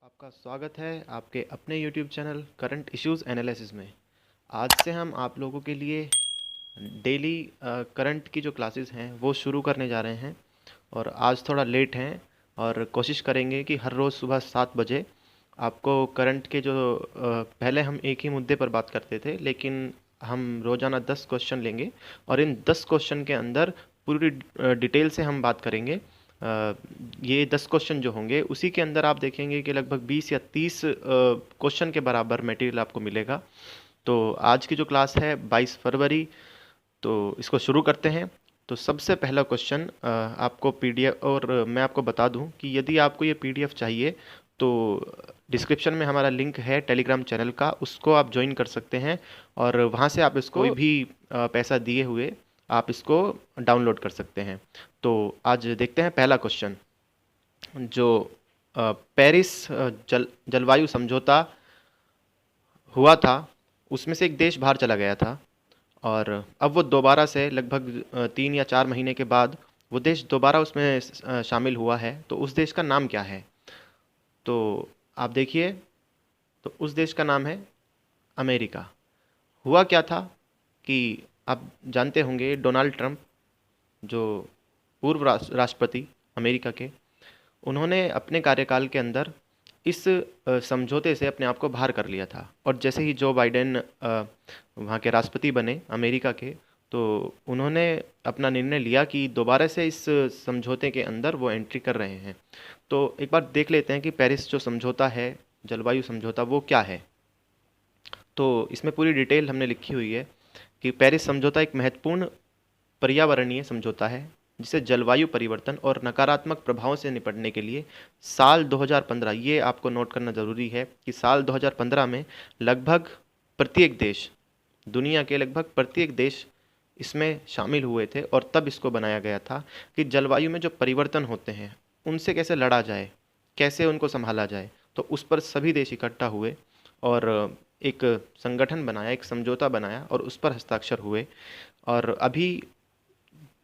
आपका स्वागत है आपके अपने YouTube channel current issues analysis में। आज से हम आप लोगों के लिए डेली करंट की जो क्लासेस हैं वो शुरू करने जा रहे हैं और आज थोड़ा लेट हैं और कोशिश करेंगे कि हर रोज़ सुबह 7 बजे आपको करंट के जो पहले हम एक ही मुद्दे पर बात करते थे, लेकिन हम रोज़ाना 10 क्वेश्चन लेंगे और इन 10 क्वेश्चन के अंदर पूरी डिटेल से हम बात करेंगे। ये 10 क्वेश्चन जो होंगे उसी के अंदर आप देखेंगे कि लगभग 20 या 30 क्वेश्चन के बराबर मटेरियल आपको मिलेगा। तो आज की जो क्लास है 22 फरवरी, तो इसको शुरू करते हैं। तो सबसे पहला क्वेश्चन आपको पीडीएफ, और मैं आपको बता दूं कि यदि आपको ये पीडीएफ चाहिए तो डिस्क्रिप्शन में हमारा लिंक है टेलीग्राम चैनल का, उसको आप ज्वाइन कर सकते हैं और वहाँ से आप इसको कोई भी पैसा दिए हुए आप इसको डाउनलोड कर सकते हैं। तो आज देखते हैं पहला क्वेश्चन। जो पेरिस जलवायु समझौता हुआ था उसमें से एक देश बाहर चला गया था और अब वो दोबारा से लगभग 3 या 4 महीने के बाद वो देश दोबारा उसमें शामिल हुआ है। तो उस देश का नाम क्या है? तो आप देखिए, तो उस देश का नाम है अमेरिका। हुआ क्या था कि आप जानते होंगे डोनाल्ड ट्रंप, जो पूर्व राष्ट्रपति अमेरिका के, उन्होंने अपने कार्यकाल के अंदर इस समझौते से अपने आप को बाहर कर लिया था। और जैसे ही जो बाइडेन वहाँ के राष्ट्रपति बने अमेरिका के, तो उन्होंने अपना निर्णय लिया कि दोबारा से इस समझौते के अंदर वो एंट्री कर रहे हैं। तो एक बार देख लेते हैं कि पेरिस जो समझौता है, जलवायु समझौता, वो क्या है। तो इसमें पूरी डिटेल हमने लिखी हुई है कि पेरिस समझौता एक महत्वपूर्ण पर्यावरणीय समझौता है जिसे जलवायु परिवर्तन और नकारात्मक प्रभावों से निपटने के लिए साल 2015, ये आपको नोट करना ज़रूरी है कि साल 2015 में लगभग प्रत्येक देश, दुनिया के लगभग प्रत्येक देश इसमें शामिल हुए थे और तब इसको बनाया गया था कि जलवायु में जो परिवर्तन होते हैं उनसे कैसे लड़ा जाए, कैसे उनको संभाला जाए। तो उस पर सभी देश इकट्ठा हुए और एक संगठन बनाया, एक समझौता बनाया और उस पर हस्ताक्षर हुए। और अभी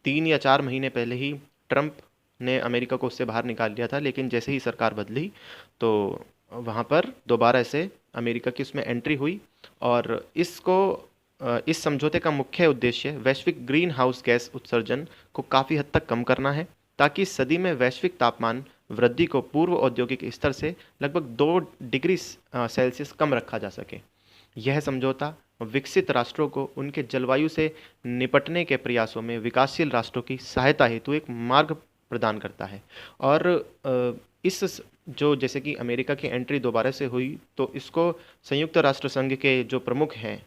3 या 4 महीने पहले ही ट्रंप ने अमेरिका को उससे बाहर निकाल लिया था, लेकिन जैसे ही सरकार बदली तो वहाँ पर दोबारा से अमेरिका की उसमें एंट्री हुई। और इस समझौते का मुख्य उद्देश्य वैश्विक ग्रीन हाउस गैस उत्सर्जन को काफ़ी हद तक कम करना है, ताकि सदी में वैश्विक तापमान वृद्धि को पूर्व औद्योगिक स्तर से लगभग 2 डिग्री सेल्सियस कम रखा जा सके। यह समझौता विकसित राष्ट्रों को उनके जलवायु से निपटने के प्रयासों में विकासशील राष्ट्रों की सहायता हेतु एक मार्ग प्रदान करता है। और इस जो जैसे कि अमेरिका की एंट्री दोबारा से हुई, तो इसको संयुक्त राष्ट्र संघ के जो प्रमुख हैं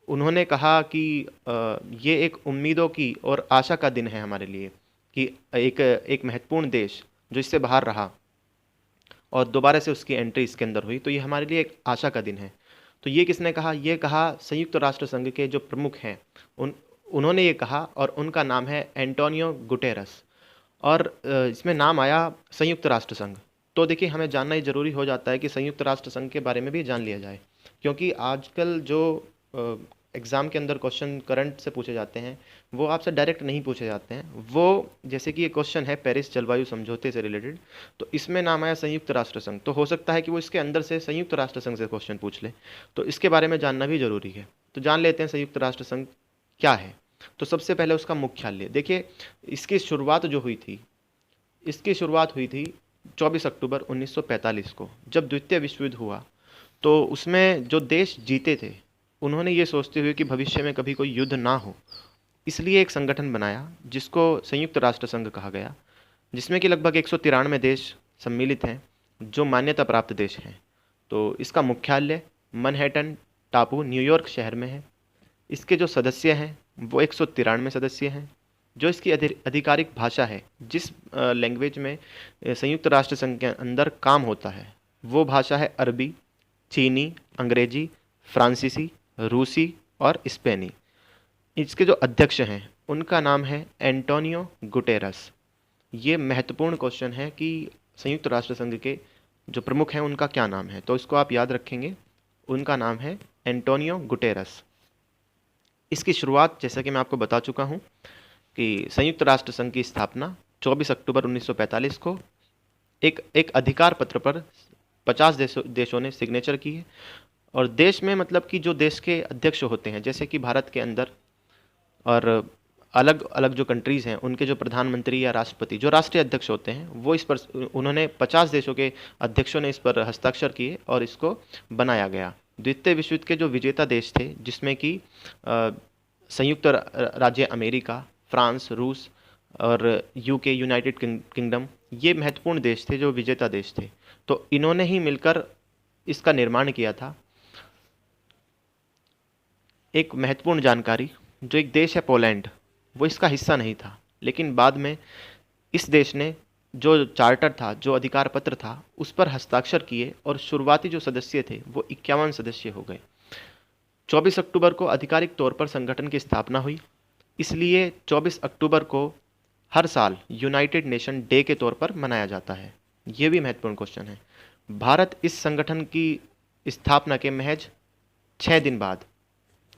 उन्होंने कहा कि ये एक उम्मीदों की और आशा का दिन है हमारे लिए कि एक महत्वपूर्ण देश जो इससे बाहर रहा और दोबारा से उसकी एंट्री इसके अंदर हुई, तो ये हमारे लिए एक आशा का दिन है। तो ये किसने कहा? ये कहा संयुक्त राष्ट्र संघ के जो प्रमुख हैं, उन्होंने ये कहा और उनका नाम है एंटोनियो गुटेरस। और इसमें नाम आया संयुक्त राष्ट्र संघ। तो देखिए, हमें जानना ही ज़रूरी हो जाता है कि संयुक्त राष्ट्र संघ के बारे में भी जान लिया जाए, क्योंकि आजकल जो एग्ज़ाम के अंदर क्वेश्चन करंट से पूछे जाते हैं वो आपसे डायरेक्ट नहीं पूछे जाते हैं। वो जैसे कि ये क्वेश्चन है पेरिस जलवायु समझौते से रिलेटेड, तो इसमें नाम आया संयुक्त राष्ट्र संघ, तो हो सकता है कि वो इसके अंदर से संयुक्त राष्ट्र संघ से क्वेश्चन पूछ ले, तो इसके बारे में जानना भी ज़रूरी है। तो जान लेते हैं संयुक्त राष्ट्र संघ क्या है। तो सबसे पहले उसका मुख्यालय देखिए। इसकी शुरुआत जो हुई थी, इसकी शुरुआत हुई थी 24 अक्टूबर 1945 को, जब द्वितीय विश्व युद्ध हुआ। तो उसमें जो देश जीते थे उन्होंने ये सोचते हुए कि भविष्य में कभी कोई युद्ध ना हो, इसलिए एक संगठन बनाया जिसको संयुक्त राष्ट्र संघ कहा गया, जिसमें कि लगभग 193 देश सम्मिलित हैं जो मान्यता प्राप्त देश हैं। तो इसका मुख्यालय मैनहट्टन टापू न्यूयॉर्क शहर में है। इसके जो सदस्य हैं वो 193 सदस्य हैं। जो इसकी आधिकारिक भाषा है, जिस लैंग्वेज में संयुक्त राष्ट्र संघ के अंदर काम होता है, वो भाषा है अरबी, चीनी, अंग्रेजी, फ्रांसीसी, रूसी और स्पेनी। इसके जो अध्यक्ष हैं उनका नाम है एंटोनियो गुटेरस। ये महत्वपूर्ण क्वेश्चन है कि संयुक्त राष्ट्र संघ के जो प्रमुख हैं उनका क्या नाम है, तो इसको आप याद रखेंगे। उनका नाम है एंटोनियो गुटेरस। इसकी शुरुआत जैसा कि मैं आपको बता चुका हूँ कि संयुक्त राष्ट्र संघ की स्थापना 24 अक्टूबर 1945 को एक अधिकार पत्र पर 50 देशों ने सिग्नेचर की है। और देश में मतलब कि जो देश के अध्यक्ष होते हैं, जैसे कि भारत के अंदर और अलग अलग जो कंट्रीज़ हैं, उनके जो प्रधानमंत्री या राष्ट्रपति, जो राष्ट्रीय अध्यक्ष होते हैं, वो इस पर उन्होंने 50 देशों के अध्यक्षों ने इस पर हस्ताक्षर किए और इसको बनाया गया। द्वितीय विश्व युद्ध के जो विजेता देश थे, जिसमें कि संयुक्त राज्य अमेरिका, फ्रांस, रूस और यूके, यूनाइटेड किंगडम, ये महत्वपूर्ण देश थे जो विजेता देश थे। तो इन्होंने ही मिलकर इसका निर्माण किया था। एक महत्वपूर्ण जानकारी, जो एक देश है पोलैंड, वो इसका हिस्सा नहीं था, लेकिन बाद में इस देश ने जो चार्टर था, जो अधिकार पत्र था, उस पर हस्ताक्षर किए और शुरुआती जो सदस्य थे वो 51 सदस्य हो गए। 24 अक्टूबर को आधिकारिक तौर पर संगठन की स्थापना हुई, इसलिए 24 अक्टूबर को हर साल यूनाइटेड नेशन डे के तौर पर मनाया जाता है। ये भी महत्वपूर्ण क्वेश्चन है। भारत इस संगठन की स्थापना के महज 6 दिन बाद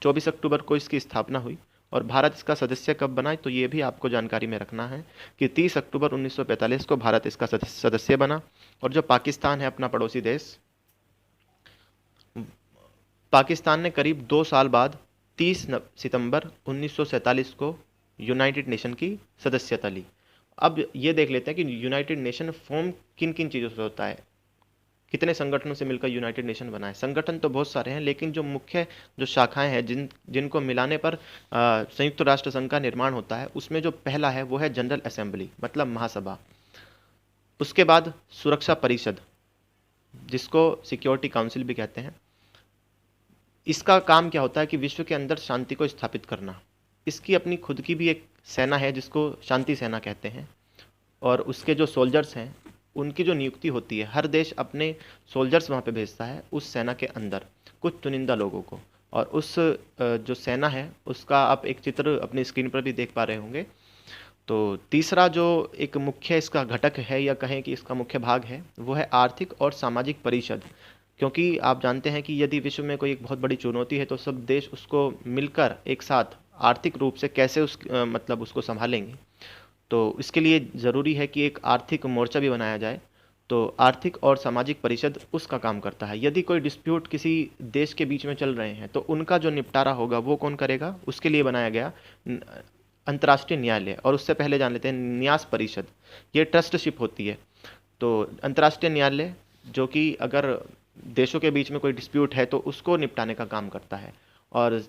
24 अक्टूबर को इसकी स्थापना हुई। और भारत इसका सदस्य कब बना, तो ये भी आपको जानकारी में रखना है कि 30 अक्टूबर 1945 को भारत इसका सदस्य बना। और जो पाकिस्तान है अपना पड़ोसी देश, पाकिस्तान ने करीब 2 साल बाद 30 सितंबर 1947 को यूनाइटेड नेशन की सदस्यता ली। अब ये देख लेते हैं कि यूनाइटेड नेशन फॉर्म किन किन चीज़ों से होता है, कितने संगठनों से मिलकर यूनाइटेड नेशन बना है। संगठन तो बहुत सारे हैं, लेकिन जो मुख्य जो शाखाएं हैं जिनको मिलाने पर संयुक्त राष्ट्र संघ का निर्माण होता है, उसमें जो पहला है वो है जनरल असेंबली, मतलब महासभा। उसके बाद सुरक्षा परिषद, जिसको सिक्योरिटी काउंसिल भी कहते हैं। इसका काम क्या होता है कि विश्व के अंदर शांति को स्थापित करना। इसकी अपनी खुद की भी एक सेना है जिसको शांति सेना कहते हैं। और उसके जो सोल्जर्स हैं, उनकी जो नियुक्ति होती है, हर देश अपने सोल्जर्स वहाँ पे भेजता है उस सेना के अंदर, कुछ चुनिंदा लोगों को। और उस जो सेना है उसका आप एक चित्र अपनी स्क्रीन पर भी देख पा रहे होंगे। तो तीसरा जो एक मुख्य इसका घटक है, या कहें कि इसका मुख्य भाग है, वो है आर्थिक और सामाजिक परिषद। क्योंकि आप जानते हैं कि यदि विश्व में कोई एक बहुत बड़ी चुनौती है, तो सब देश उसको मिलकर एक साथ आर्थिक रूप से कैसे मतलब उसको संभालेंगे। तो इसके लिए ज़रूरी है कि एक आर्थिक मोर्चा भी बनाया जाए। तो आर्थिक और सामाजिक परिषद उसका काम करता है। यदि कोई डिस्प्यूट किसी देश के बीच में चल रहे हैं, तो उनका जो निपटारा होगा वो कौन करेगा, उसके लिए बनाया गया अंतर्राष्ट्रीय न्यायालय। और उससे पहले जान लेते हैं न्यास परिषद, ये ट्रस्टशिप होती है। तो अंतर्राष्ट्रीय न्यायालय जो कि अगर देशों के बीच में कोई डिस्प्यूट है तो उसको निपटाने का काम करता है। और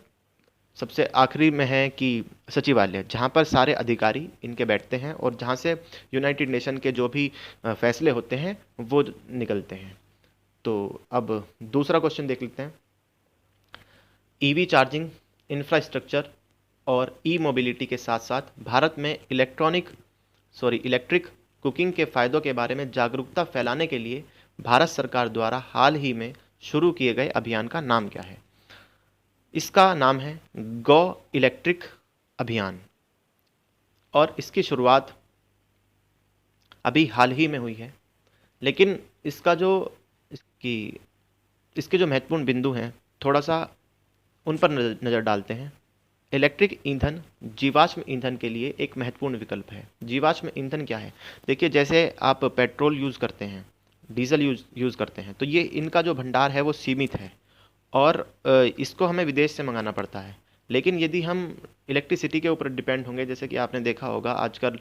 सबसे आखिरी में है कि सचिवालय, जहाँ पर सारे अधिकारी इनके बैठते हैं और जहाँ से यूनाइटेड नेशन के जो भी फैसले होते हैं वो निकलते हैं। तो अब दूसरा क्वेश्चन देख लेते हैं। ईवी चार्जिंग इंफ्रास्ट्रक्चर और ई मोबिलिटी के साथ साथ भारत में इलेक्ट्रिक कुकिंग के फ़ायदों के बारे में जागरूकता फैलाने के लिए भारत सरकार द्वारा हाल ही में शुरू किए गए अभियान का नाम क्या है? इसका नाम है गो इलेक्ट्रिक अभियान। और इसकी शुरुआत अभी हाल ही में हुई है, लेकिन इसका जो इसके जो महत्वपूर्ण बिंदु हैं, थोड़ा सा उन पर नज़र डालते हैं। इलेक्ट्रिक ईंधन जीवाश्म ईंधन के लिए एक महत्वपूर्ण विकल्प है। जीवाश्म ईंधन क्या है? देखिए, जैसे आप पेट्रोल यूज़ करते हैं, डीजल यूज़ करते हैं, तो ये इनका जो भंडार है वो सीमित है और इसको हमें विदेश से मंगाना पड़ता है। लेकिन यदि हम इलेक्ट्रिसिटी के ऊपर डिपेंड होंगे, जैसे कि आपने देखा होगा आजकल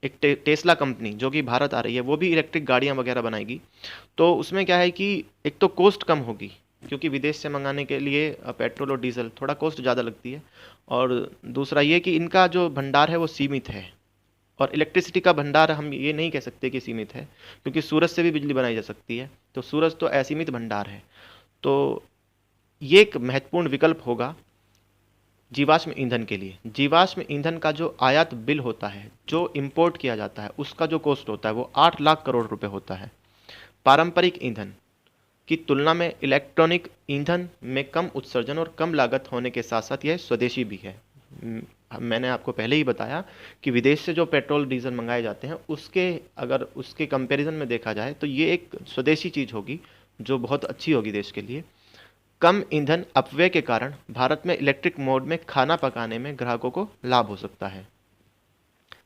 एक टेस्ला कंपनी जो कि भारत आ रही है, वो भी इलेक्ट्रिक गाड़ियाँ वगैरह बनाएगी। तो उसमें क्या है कि एक तो कॉस्ट कम होगी, क्योंकि विदेश से मंगाने के लिए पेट्रोल और डीजल थोड़ा कॉस्ट ज़्यादा लगती है। और दूसरा ये कि इनका जो भंडार है वो सीमित है। और इलेक्ट्रिसिटी का भंडार हम ये नहीं कह सकते कि सीमित है, क्योंकि सूरज से भी बिजली बनाई जा सकती है। तो सूरज तो असीमित भंडार है। तो ये एक महत्वपूर्ण विकल्प होगा जीवाश्म ईंधन के लिए। जीवाश्म ईंधन का जो आयात बिल होता है, जो इंपोर्ट किया जाता है, उसका जो कॉस्ट होता है वो 8 लाख करोड़ रुपए होता है। पारंपरिक ईंधन की तुलना में इलेक्ट्रॉनिक ईंधन में कम उत्सर्जन और कम लागत होने के साथ साथ यह स्वदेशी भी है। मैंने आपको पहले ही बताया कि विदेश से जो पेट्रोल डीजल मंगाए जाते हैं, अगर उसके कंपैरिजन में देखा जाए तो ये एक स्वदेशी चीज़ होगी जो बहुत अच्छी होगी देश के लिए। कम ईंधन अपव्यय के कारण भारत में इलेक्ट्रिक मोड में खाना पकाने में ग्राहकों को लाभ हो सकता है।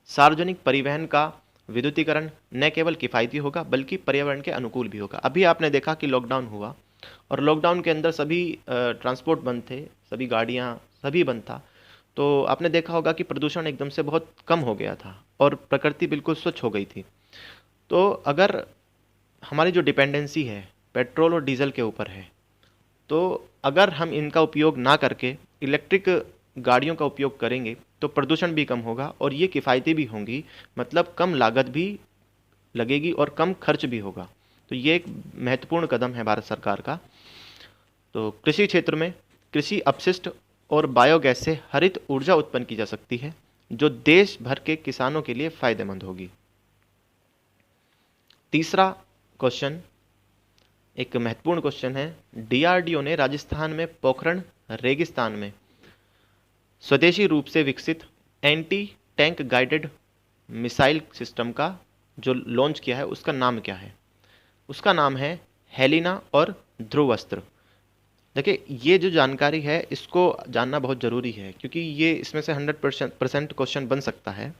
सार्वजनिक परिवहन का विद्युतीकरण न केवल किफ़ायती होगा बल्कि पर्यावरण के अनुकूल भी होगा। अभी आपने देखा कि लॉकडाउन हुआ और लॉकडाउन के अंदर सभी ट्रांसपोर्ट बंद थे, सभी गाड़ियाँ, सभी बंद था। तो आपने देखा होगा कि प्रदूषण एकदम से बहुत कम हो गया था और प्रकृति बिल्कुल स्वच्छ हो गई थी। तो अगर हमारी जो डिपेंडेंसी है पेट्रोल और डीजल के ऊपर है, तो अगर हम इनका उपयोग ना करके इलेक्ट्रिक गाड़ियों का उपयोग करेंगे तो प्रदूषण भी कम होगा और ये किफ़ायती भी होंगी, मतलब कम लागत भी लगेगी और कम खर्च भी होगा। तो ये एक महत्वपूर्ण कदम है भारत सरकार का। तो कृषि क्षेत्र में कृषि अपशिष्ट और बायोगैस से हरित ऊर्जा उत्पन्न की जा सकती है, जो देश भर के किसानों के लिए फायदेमंद होगी। तीसरा क्वेश्चन एक महत्वपूर्ण क्वेश्चन है। डीआरडीओ ने राजस्थान में पोखरण रेगिस्तान में स्वदेशी रूप से विकसित anti tank guided missile system का जो लॉन्च किया है उसका नाम क्या है? उसका नाम है हेलिना और ध्रुवस्त्र। देखिए, ये जो जानकारी है इसको जानना बहुत ज़रूरी है क्योंकि ये इसमें से 100% क्वेश्चन बन सकता है।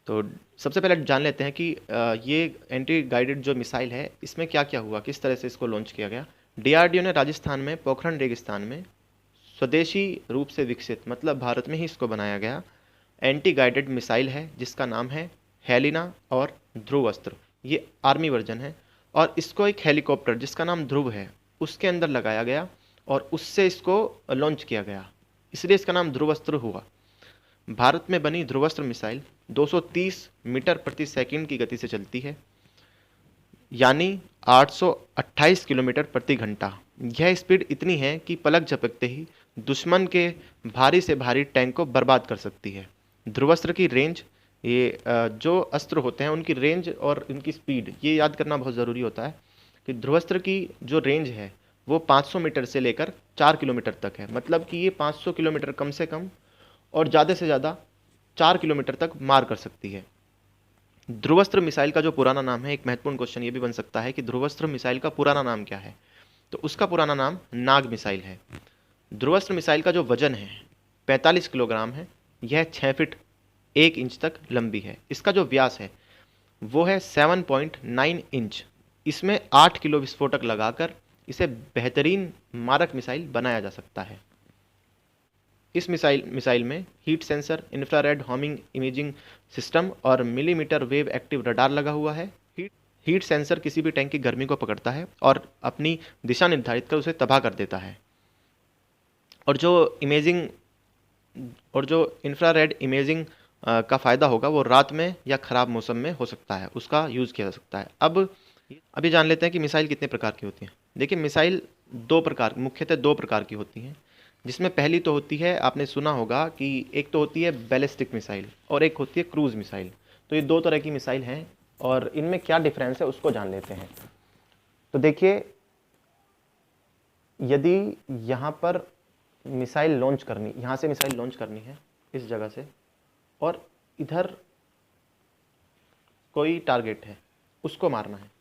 तो सबसे पहले जान लेते हैं कि ये एंटी गाइडेड जो मिसाइल है इसमें क्या क्या हुआ, किस तरह से इसको लॉन्च किया गया। डीआरडीओ ने राजस्थान में पोखरण रेगिस्तान में स्वदेशी रूप से विकसित, मतलब भारत में ही इसको बनाया गया, एंटी गाइडेड मिसाइल है जिसका नाम है हेलिना और ध्रुवस्त्र। ये आर्मी वर्जन है और इसको एक हेलीकॉप्टर जिसका नाम ध्रुव है उसके अंदर लगाया गया और उससे इसको लॉन्च किया गया, इसलिए इसका नाम ध्रुवस्त्र हुआ। भारत में बनी ध्रुवस्त्र मिसाइल 230 मीटर प्रति सेकंड की गति से चलती है, यानी 828 किलोमीटर प्रति घंटा। यह स्पीड इतनी है कि पलक झपकते ही दुश्मन के भारी से भारी टैंक को बर्बाद कर सकती है। ध्रुवस्त्र की रेंज, ये जो अस्त्र होते हैं उनकी रेंज और उनकी स्पीड ये याद करना बहुत ज़रूरी होता है कि ध्रुवस्त्र की जो रेंज है वो 500 मीटर से लेकर 4 किलोमीटर तक है, मतलब कि ये 500 किलोमीटर कम से कम और ज़्यादा से ज़्यादा 4 किलोमीटर तक मार कर सकती है। ध्रुवस्त्र मिसाइल का जो पुराना नाम है, एक महत्वपूर्ण क्वेश्चन ये भी बन सकता है कि ध्रुवस्त्र मिसाइल का पुराना नाम क्या है? तो उसका पुराना नाम नाग मिसाइल है। ध्रुवस्त्र मिसाइल का जो वजन है 45 किलोग्राम है। यह 6 फीट 1 इंच तक लंबी है। इसका जो व्यास है वो है 7.9 इंच। इसमें 8 किलो विस्फोटक लगाकर इसे बेहतरीन मारक मिसाइल बनाया जा सकता है। इस मिसाइल में heat sensor, infrared homing imaging system और मिलीमीटर वेव एक्टिव रडार लगा हुआ है। हीट सेंसर किसी भी टैंक की गर्मी को पकड़ता है और अपनी दिशा निर्धारित कर उसे तबाह कर देता है। और जो इंफ्रारेड इमेजिंग का फ़ायदा होगा वो रात में या ख़राब मौसम में हो सकता है, उसका यूज़ किया जा सकता है। अब अभी जान लेते हैं कि मिसाइल कितने प्रकार की होती हैं। देखिए, मिसाइल मुख्यतः दो प्रकार की होती हैं, जिसमें पहली तो होती है, आपने सुना होगा कि एक तो होती है बैलिस्टिक मिसाइल और एक होती है क्रूज़ मिसाइल। तो ये दो तरह की मिसाइल हैं और इनमें क्या डिफरेंस है उसको जान लेते हैं। तो देखिए, यदि यहाँ पर यहाँ से मिसाइल लॉन्च करनी है इस जगह से, और इधर कोई टारगेट है उसको मारना है,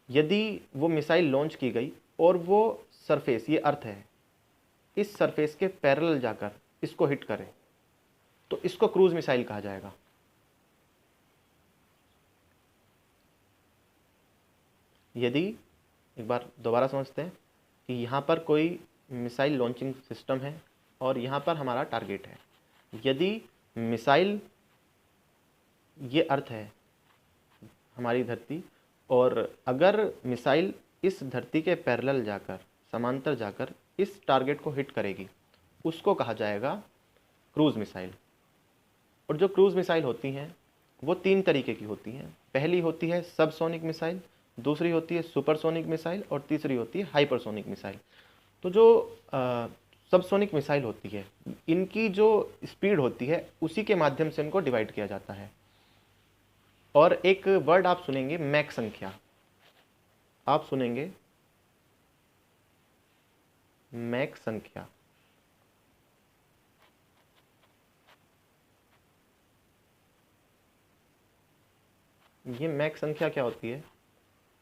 यदि वो मिसाइल लॉन्च की गई और वो सरफेस, ये अर्थ है, इस सरफेस के पैरेलल जाकर इसको हिट करे तो इसको क्रूज मिसाइल कहा जाएगा। यदि एक बार दोबारा समझते हैं कि यहाँ पर कोई मिसाइल लॉन्चिंग सिस्टम है और यहाँ पर हमारा टारगेट है। यदि मिसाइल, ये अर्थ है हमारी धरती, और अगर मिसाइल इस धरती के पैरेलल जाकर, समांतर जाकर इस टारगेट को हिट करेगी, उसको कहा जाएगा क्रूज मिसाइल। और जो क्रूज मिसाइल होती हैं वो 3 तरीके की होती हैं। पहली होती है सबसोनिक मिसाइल, दूसरी होती है सुपरसोनिक मिसाइल और तीसरी होती है हाइपरसोनिक मिसाइल। तो जो सबसोनिक मिसाइल होती है, इनकी जो स्पीड होती है उसी के माध्यम से इनको डिवाइड किया जाता है। और एक वर्ड आप सुनेंगे, मैक संख्या, आप सुनेंगे मैक संख्या। ये मैक संख्या क्या होती है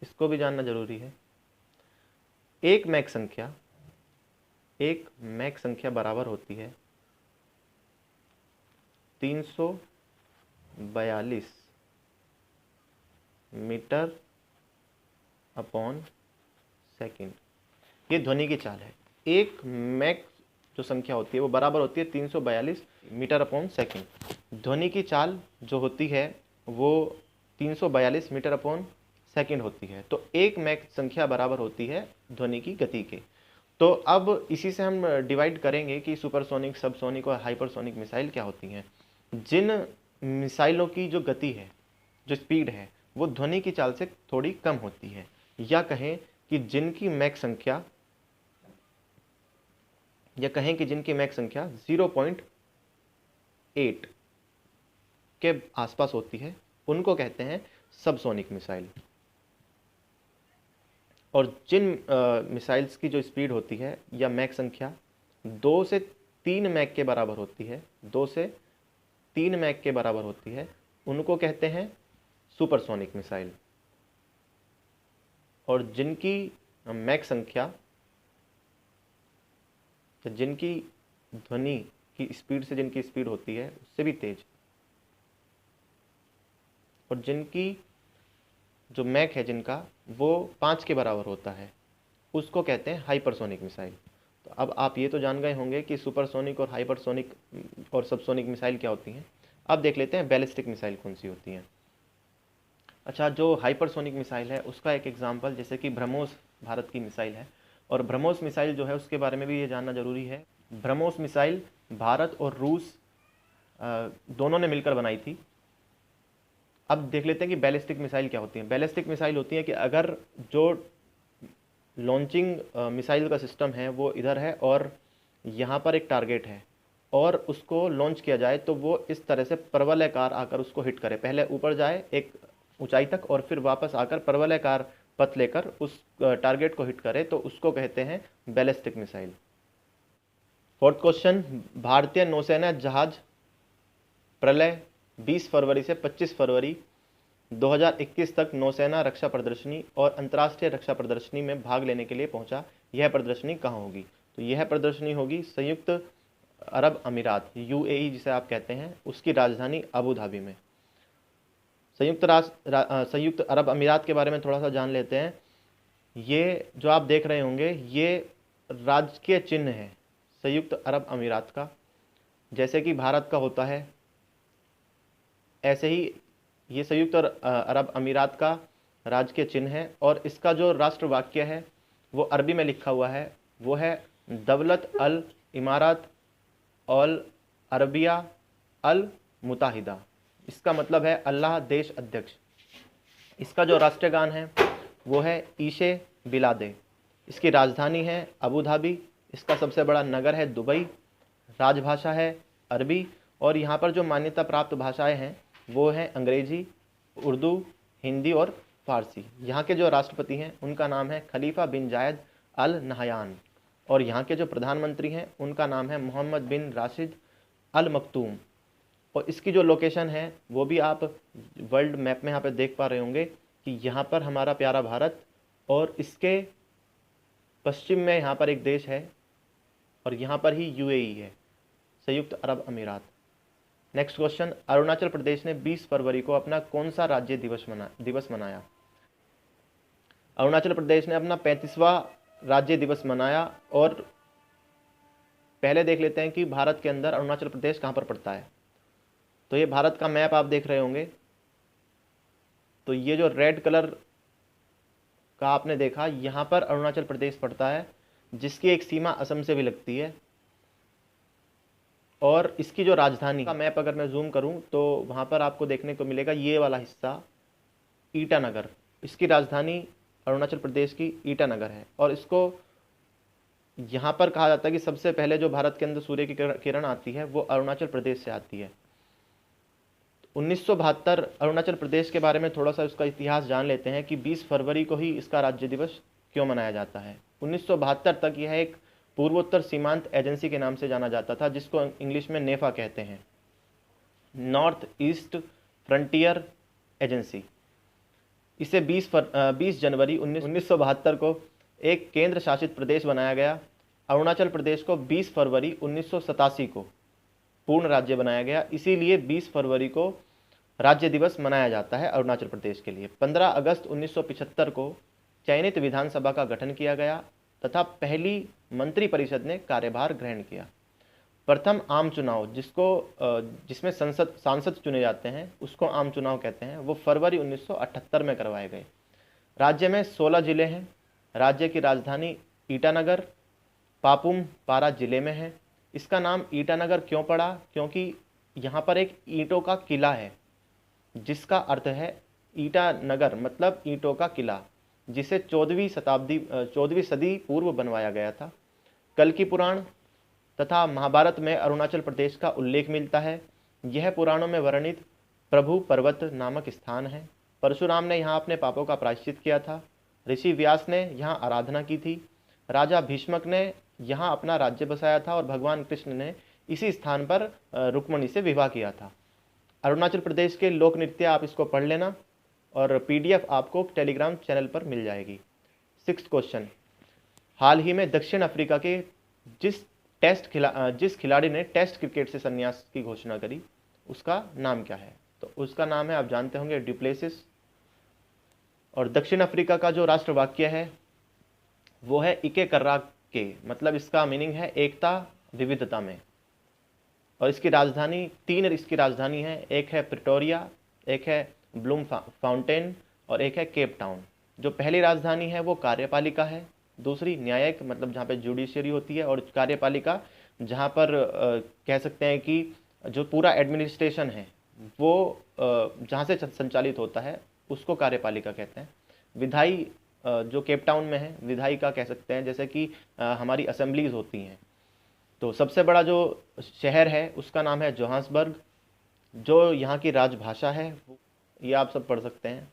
इसको भी जानना जरूरी है। एक मैक संख्या बराबर होती है 342 मीटर अपॉन सेकंड, ये ध्वनि की चाल है। एक मैक जो संख्या होती है वो बराबर होती है 342 मीटर अपॉन सेकंड। ध्वनि की चाल जो होती है वो 342 मीटर अपॉन सेकंड होती है। तो एक मैक संख्या बराबर होती है ध्वनि की गति के। तो अब इसी से हम डिवाइड करेंगे कि सुपरसोनिक, सबसोनिक और हाइपरसोनिक मिसाइल क्या होती हैं। जिन मिसाइलों की जो गति है, जो स्पीड है, वो ध्वनि की चाल से थोड़ी कम होती है, या कहें कि जिनकी मैक संख्या 0.8 के आसपास होती है, उनको कहते हैं सबसोनिक मिसाइल। और जिन मिसाइल्स की जो स्पीड होती है या मैक संख्या 2 से 3 मैक के बराबर होती है, 2 से 3 मैक के बराबर होती है, उनको कहते हैं सुपरसोनिक मिसाइल। और जिनकी मैक संख्या, जिनकी ध्वनि की स्पीड से जिनकी स्पीड होती है उससे भी तेज, और जिनकी जो मैक है जिनका वो 5 के बराबर होता है, उसको कहते हैं हाइपरसोनिक मिसाइल। तो अब आप ये तो जान गए होंगे कि सुपरसोनिक और हाइपरसोनिक और सबसोनिक मिसाइल क्या होती हैं। अब देख लेते हैं बैलिस्टिक मिसाइल कौन सी होती हैं। अच्छा, जो हाइपरसोनिक मिसाइल है उसका एक एग्जांपल जैसे कि ब्रह्मोस भारत की मिसाइल है, और ब्रह्मोस मिसाइल जो है उसके बारे में भी ये जानना जरूरी है। ब्रह्मोस मिसाइल भारत और रूस दोनों ने मिलकर बनाई थी। अब देख लेते हैं कि बैलिस्टिक मिसाइल क्या होती है। बैलिस्टिक मिसाइल होती है कि अगर जो लॉन्चिंग मिसाइल का सिस्टम है वो इधर है और यहाँ पर एक टारगेट है और उसको लॉन्च किया जाए तो वो इस तरह से परवलयाकार आकर उसको हिट करे, पहले ऊपर जाए एक ऊंचाई तक और फिर वापस आकर परवलयाकार पथ लेकर उस टारगेट को हिट करे, तो उसको कहते हैं बैलिस्टिक मिसाइल। फोर्थ क्वेश्चन, भारतीय नौसेना जहाज प्रलय 20 फरवरी से 25 फरवरी 2021 तक नौसेना रक्षा प्रदर्शनी और अंतर्राष्ट्रीय रक्षा प्रदर्शनी में भाग लेने के लिए पहुंचा। यह प्रदर्शनी कहाँ होगी? तो यह प्रदर्शनी होगी संयुक्त अरब अमीरात, यूएई जिसे आप कहते हैं, उसकी राजधानी अबू धाबी में। संयुक्त अरब अमीरात के बारे में थोड़ा सा जान लेते हैं। ये जो आप देख रहे होंगे ये राजकीय चिन्ह है संयुक्त अरब अमीरात का। जैसे कि भारत का होता है ऐसे ही ये संयुक्त अरब अमीरात का राजकीय चिन्ह है, और इसका जो राष्ट्र वाक्य है वो अरबी में लिखा हुआ है, वो है दौलत अल इमारत अल अरबिया अल मुताहिदा। इसका मतलब है अल्लाह देश अध्यक्ष। इसका जो राष्ट्रीय गान है वो है ईशे बिलादे। इसकी राजधानी है अबू धाबी। इसका सबसे बड़ा नगर है दुबई। राजभाषा है अरबी, और यहाँ पर जो मान्यता प्राप्त भाषाएं हैं वो हैं अंग्रेजी, उर्दू, हिंदी और फारसी। यहाँ के जो राष्ट्रपति हैं उनका नाम है खलीफा बिन जायद अल नहयान, और यहाँ के जो प्रधानमंत्री हैं उनका नाम है मोहम्मद बिन राशिद अल मखतूम। और इसकी जो लोकेशन है वो भी आप वर्ल्ड मैप में यहाँ पे देख पा रहे होंगे कि यहाँ पर हमारा प्यारा भारत, और इसके पश्चिम में यहाँ पर एक देश है, और यहाँ पर ही यूएई है, संयुक्त अरब अमीरात। नेक्स्ट क्वेश्चन, अरुणाचल प्रदेश ने 20 फरवरी को अपना कौन सा राज्य दिवस मनाया? अरुणाचल प्रदेश ने अपना 35वां राज्य दिवस मनाया। और पहले देख लेते हैं कि भारत के अंदर अरुणाचल प्रदेश कहाँ पर पड़ता है। तो ये भारत का मैप आप देख रहे होंगे, तो ये जो रेड कलर का आपने देखा, यहाँ पर अरुणाचल प्रदेश पड़ता है, जिसकी एक सीमा असम से भी लगती है। और इसकी जो राजधानी का मैप अगर मैं जूम करूं तो वहाँ पर आपको देखने को मिलेगा ये वाला हिस्सा ईटानगर। इसकी राजधानी अरुणाचल प्रदेश की ईटानगर है, और इसको यहाँ पर कहा जाता है कि सबसे पहले जो भारत के अंदर सूर्य की किरण आती है वो अरुणाचल प्रदेश से आती है। 1972 अरुणाचल प्रदेश के बारे में थोड़ा सा उसका इतिहास जान लेते हैं कि 20 फरवरी को ही इसका राज्य दिवस क्यों मनाया जाता है। 1972 तक यह एक पूर्वोत्तर सीमांत एजेंसी के नाम से जाना जाता था, जिसको इंग्लिश में नेफा कहते हैं, नॉर्थ ईस्ट फ्रंटियर एजेंसी। इसे 20 जनवरी 1972 को एक केंद्र शासित प्रदेश बनाया गया। अरुणाचल प्रदेश को 20 फरवरी 1987 को पूर्ण राज्य बनाया गया। इसीलिए 20 फरवरी को राज्य दिवस मनाया जाता है अरुणाचल प्रदेश के लिए। 15 अगस्त 1975 को चयनित विधानसभा का गठन किया गया तथा पहली मंत्रिपरिषद ने कार्यभार ग्रहण किया। प्रथम आम चुनाव जिसमें सांसद चुने जाते हैं उसको आम चुनाव कहते हैं, वो फरवरी 1978 में करवाए गए। राज्य में 16 जिले हैं। राज्य की राजधानी ईटानगर पापुम पारा जिले में है। इसका नाम ईटानगर क्यों पड़ा? क्योंकि यहाँ पर एक ईंटों का किला है जिसका अर्थ है ईटानगर मतलब ईंटों का किला, जिसे 14वीं सदी पूर्व बनवाया गया था। कल की पुराण तथा महाभारत में अरुणाचल प्रदेश का उल्लेख मिलता है। यह पुराणों में वर्णित प्रभु पर्वत नामक स्थान है। परशुराम ने यहाँ अपने पापों का प्रायश्चित किया था। ऋषि व्यास ने यहाँ आराधना की थी। राजा भीष्मक ने यहाँ अपना राज्य बसाया था और भगवान कृष्ण ने इसी स्थान पर रुक्मणी से विवाह किया था। अरुणाचल प्रदेश के लोक नृत्य आप इसको पढ़ लेना और PDF आपको टेलीग्राम चैनल पर मिल जाएगी। 6th क्वेश्चन, हाल ही में दक्षिण अफ्रीका के जिस खिलाड़ी ने टेस्ट क्रिकेट से संन्यास की घोषणा करी उसका नाम क्या है? तो उसका नाम है, आप जानते होंगे, डुप्लेसिस। और दक्षिण अफ्रीका का जो राष्ट्र वाक्य है वो है इके कर्रा के, मतलब इसका मीनिंग है एकता विविधता में। और इसकी राजधानी है, एक है प्रिटोरिया, एक है ब्लूम फाउंटेन और एक है केप टाउन। जो पहली राजधानी है वो कार्यपालिका है, दूसरी न्यायिक मतलब जहाँ पे जुडिशियरी होती है, और कार्यपालिका जहाँ पर कह सकते हैं कि जो पूरा एडमिनिस्ट्रेशन है वो जहाँ से संचालित होता है उसको कार्यपालिका कहते हैं। विधायी जो केप टाउन में है विधायी का कह सकते हैं, जैसे कि हमारी असेंबलीज होती हैं। तो सबसे बड़ा जो शहर है उसका नाम है जोहान्सबर्ग। जो यहाँ की राजभाषा है ये आप सब पढ़ सकते हैं।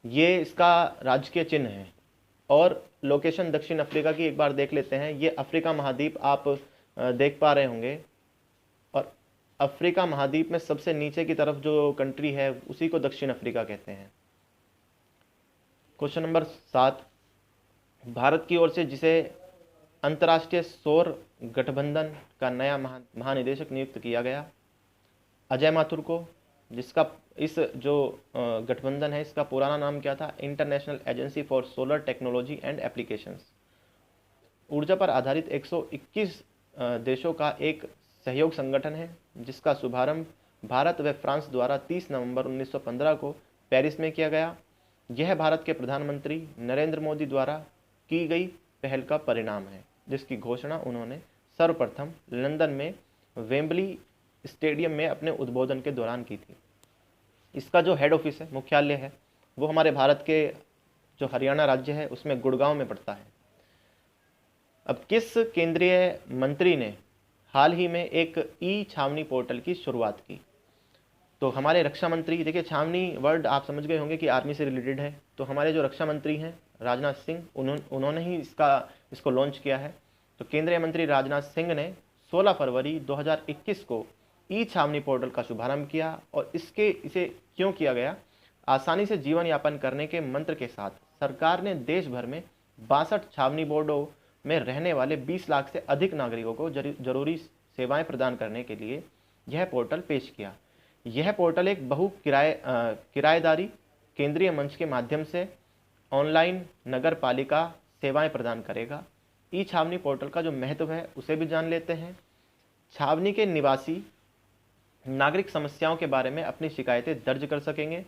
ये इसका राजकीय चिन्ह है। और लोकेशन दक्षिण अफ्रीका की एक बार देख लेते हैं। ये अफ्रीका महाद्वीप आप देख पा रहे होंगे, और अफ्रीका महाद्वीप में सबसे नीचे की तरफ जो कंट्री है उसी को दक्षिण अफ्रीका कहते हैं। क्वेश्चन नंबर 7, भारत की ओर से जिसे अंतर्राष्ट्रीय सौर गठबंधन का नया महानिदेशक नियुक्त किया गया, अजय माथुर को, जिसका इस जो गठबंधन है इसका पुराना नाम क्या था? International agency for solar technology and applications. ऊर्जा पर आधारित 121 देशों का एक सहयोग संगठन है जिसका शुभारंभ भारत व फ्रांस द्वारा 30 नवंबर 1915 को पेरिस में किया गया। यह भारत के प्रधानमंत्री नरेंद्र मोदी द्वारा की गई पहल का परिणाम है, जिसकी घोषणा उन्होंने सर्वप्रथम लंदन में वेम्बली स्टेडियम में अपने उद्बोधन के दौरान की थी। इसका जो हेड ऑफिस है, मुख्यालय है, वो हमारे भारत के जो हरियाणा राज्य है उसमें गुड़गांव में पड़ता है। अब किस केंद्रीय मंत्री ने हाल ही में एक छावनी पोर्टल की शुरुआत की? तो हमारे रक्षा मंत्री, देखिए छावनी वर्ड आप समझ गए होंगे कि आर्मी से रिलेटेड है, तो हमारे जो रक्षा मंत्री हैं राजनाथ सिंह, उन्होंने ही इसको लॉन्च किया है। तो केंद्रीय मंत्री राजनाथ सिंह ने 16 फरवरी 2021 को छावनी पोर्टल का शुभारंभ किया। और इसे क्यों किया गया? आसानी से जीवन यापन करने के मंत्र के साथ सरकार ने देश भर में 62 छावनी बोर्डों में रहने वाले 20 लाख से अधिक नागरिकों को जरूरी सेवाएं प्रदान करने के लिए यह पोर्टल पेश किया। यह पोर्टल एक किराएदारी केंद्रीय मंच के माध्यम से ऑनलाइन नगर पालिका सेवाएं प्रदान करेगा। छावनी पोर्टल का जो महत्व है उसे भी जान लेते हैं। छावनी के निवासी नागरिक समस्याओं के बारे में अपनी शिकायतें दर्ज कर सकेंगे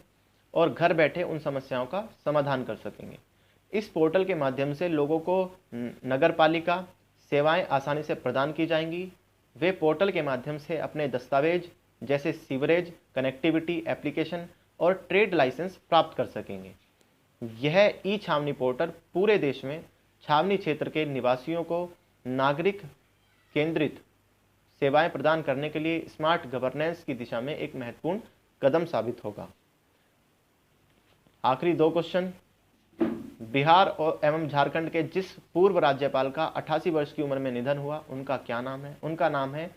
और घर बैठे उन समस्याओं का समाधान कर सकेंगे। इस पोर्टल के माध्यम से लोगों को नगर पालिका सेवाएं आसानी से प्रदान की जाएंगी। वे पोर्टल के माध्यम से अपने दस्तावेज जैसे सीवरेज कनेक्टिविटी एप्लीकेशन और ट्रेड लाइसेंस प्राप्त कर सकेंगे। यह छावनी पोर्टल पूरे देश में छावनी क्षेत्र के निवासियों को नागरिक केंद्रित सेवाएं प्रदान करने के लिए स्मार्ट गवर्नेंस की दिशा में एक महत्वपूर्ण कदम साबित होगा। आखिरी 2 क्वेश्चन, बिहार एवं झारखंड के जिस पूर्व राज्यपाल का 88 वर्ष की उम्र में निधन हुआ उनका क्या नाम है? उनका नाम है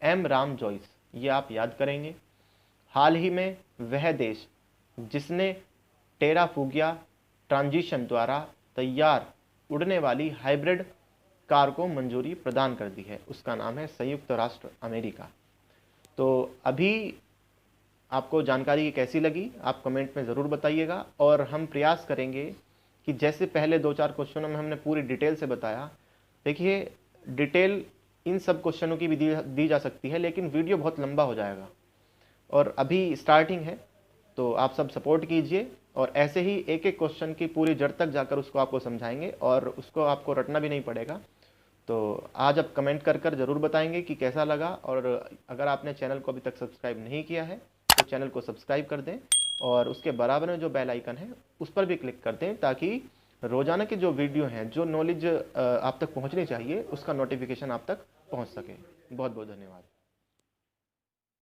M. राम जोइस। ये आप याद करेंगे। हाल ही में वह देश जिसने टेराफुगिया ट्रांजिशन द्वारा तैयार उड़ने वाली हाइब्रिड कार को मंजूरी प्रदान कर दी है, उसका नाम है संयुक्त राष्ट्र अमेरिका। तो अभी आपको जानकारी कैसी लगी आप कमेंट में ज़रूर बताइएगा, और हम प्रयास करेंगे कि जैसे पहले 2-4 क्वेश्चनों में हमने पूरी डिटेल से बताया, देखिए डिटेल इन सब क्वेश्चनों की भी दी जा सकती है, लेकिन वीडियो बहुत लंबा हो जाएगा और अभी स्टार्टिंग है, तो आप सब सपोर्ट कीजिए और ऐसे ही एक एक क्वेश्चन की पूरी जड़ तक जाकर उसको आपको समझाएंगे और उसको आपको रटना भी नहीं पड़ेगा। तो आज आप कमेंट कर कर ज़रूर बताएंगे कि कैसा लगा, और अगर आपने चैनल को अभी तक सब्सक्राइब नहीं किया है तो चैनल को सब्सक्राइब कर दें और उसके बराबर में जो बेल आइकन है उस पर भी क्लिक कर दें, ताकि रोज़ाना के जो वीडियो हैं, जो नॉलेज आप तक पहुंचनी चाहिए, उसका नोटिफिकेशन आप तक पहुंच सके। बहुत बहुत धन्यवाद।